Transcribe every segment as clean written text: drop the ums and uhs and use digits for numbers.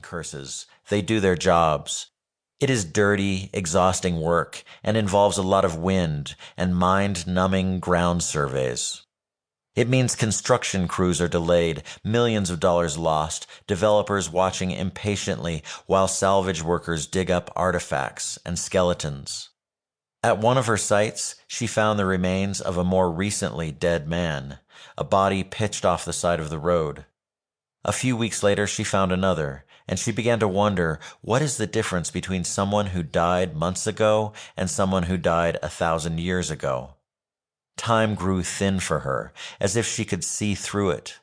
curses. They do their jobs. It is dirty, exhausting work and involves a lot of wind and mind-numbing ground surveys. It means construction crews are delayed, millions of dollars lost, developers watching impatiently while salvage workers dig up artifacts and skeletons. At one of her sites, she found the remains of a more recently dead man, a body pitched off the side of the road. A few weeks later, she found another, and she began to wonder, what is the difference between someone who died months ago and someone who died 1,000 years ago? Time grew thin for her, as if she could see through it.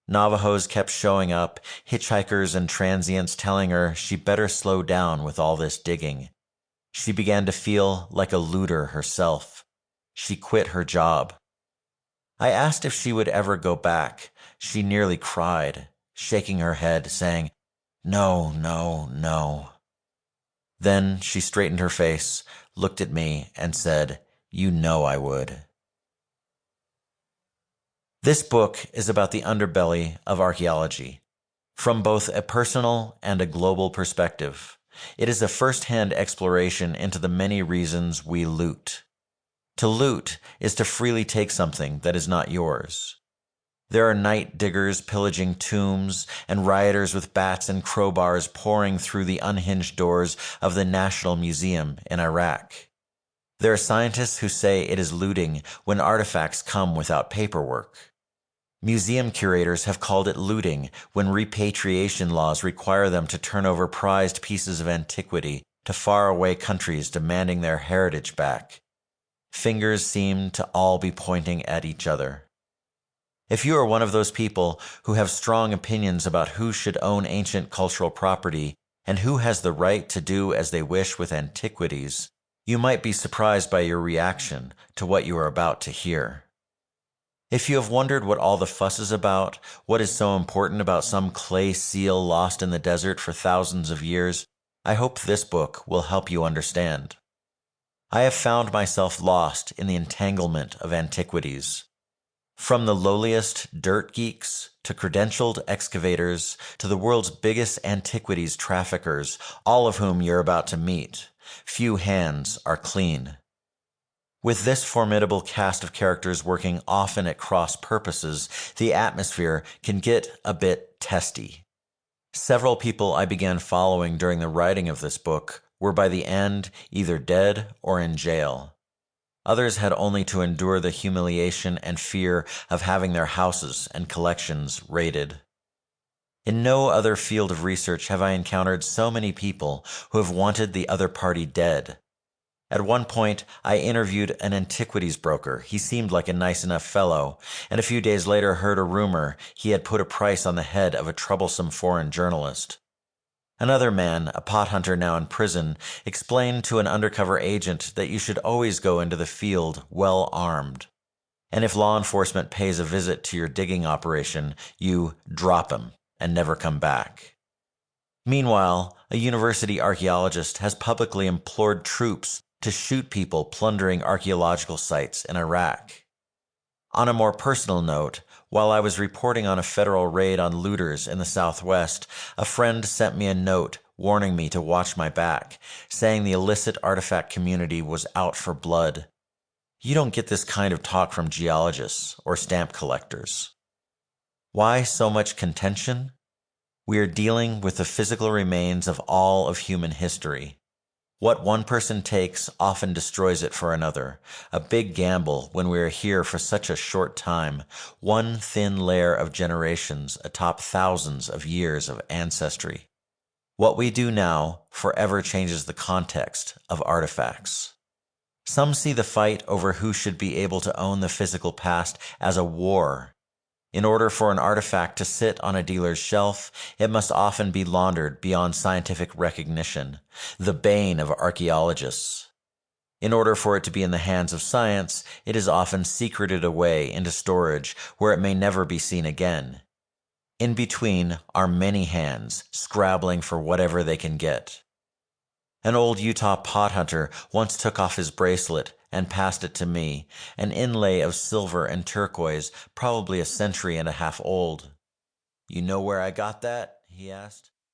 Navajos kept showing up, hitchhikers and transients telling her she better slow down with all this digging. She began to feel like a looter herself. She quit her job. I asked if she would ever go back. She nearly cried, shaking her head, saying, "No, no, no." Then she straightened her face, looked at me, and said, "You know I would." This book is about the underbelly of archaeology, from both a personal and a global perspective. It is a first-hand exploration into the many reasons we loot. To loot is to freely take something that is not yours. There are night diggers pillaging tombs and rioters with bats and crowbars pouring through the unhinged doors of the National Museum in Iraq. There are scientists who say it is looting when artifacts come without paperwork. Museum curators have called it looting when repatriation laws require them to turn over prized pieces of antiquity to faraway countries demanding their heritage back. Fingers seem to all be pointing at each other. If you are one of those people who have strong opinions about who should own ancient cultural property and who has the right to do as they wish with antiquities, you might be surprised by your reaction to what you are about to hear. If you have wondered what all the fuss is about, what is so important about some clay seal lost in the desert for thousands of years, I hope this book will help you understand. I have found myself lost in the entanglement of antiquities. From the lowliest dirt geeks to credentialed excavators to the world's biggest antiquities traffickers, all of whom you're about to meet, few hands are clean. With this formidable cast of characters working often at cross purposes, the atmosphere can get a bit testy. Several people I began following during the writing of this book were by the end either dead or in jail. Others had only to endure the humiliation and fear of having their houses and collections raided. In no other field of research have I encountered so many people who have wanted the other party dead. At one point, I interviewed an antiquities broker. He seemed like a nice enough fellow, and a few days later heard a rumor he had put a price on the head of a troublesome foreign journalist. Another man, a pot hunter now in prison, explained to an undercover agent that you should always go into the field well armed. And if law enforcement pays a visit to your digging operation, you drop him and never come back. Meanwhile, a university archaeologist has publicly implored troops to shoot people plundering archaeological sites in Iraq. On a more personal note, while I was reporting on a federal raid on looters in the Southwest, a friend sent me a note warning me to watch my back, saying the illicit artifact community was out for blood. You don't get this kind of talk from geologists or stamp collectors. Why so much contention? We are dealing with the physical remains of all of human history. What one person takes often destroys it for another. A big gamble when we are here for such a short time, one thin layer of generations atop thousands of years of ancestry. What we do now forever changes the context of artifacts. Some see the fight over who should be able to own the physical past as a war. In order for an artifact to sit on a dealer's shelf, it must often be laundered beyond scientific recognition, the bane of archaeologists. In order for it to be in the hands of science, it is often secreted away into storage where it may never be seen again. In between are many hands scrabbling for whatever they can get. An old Utah pot hunter once took off his bracelet and passed it to me, an inlay of silver and turquoise, probably a century and a half old. "You know where I got that?" he asked.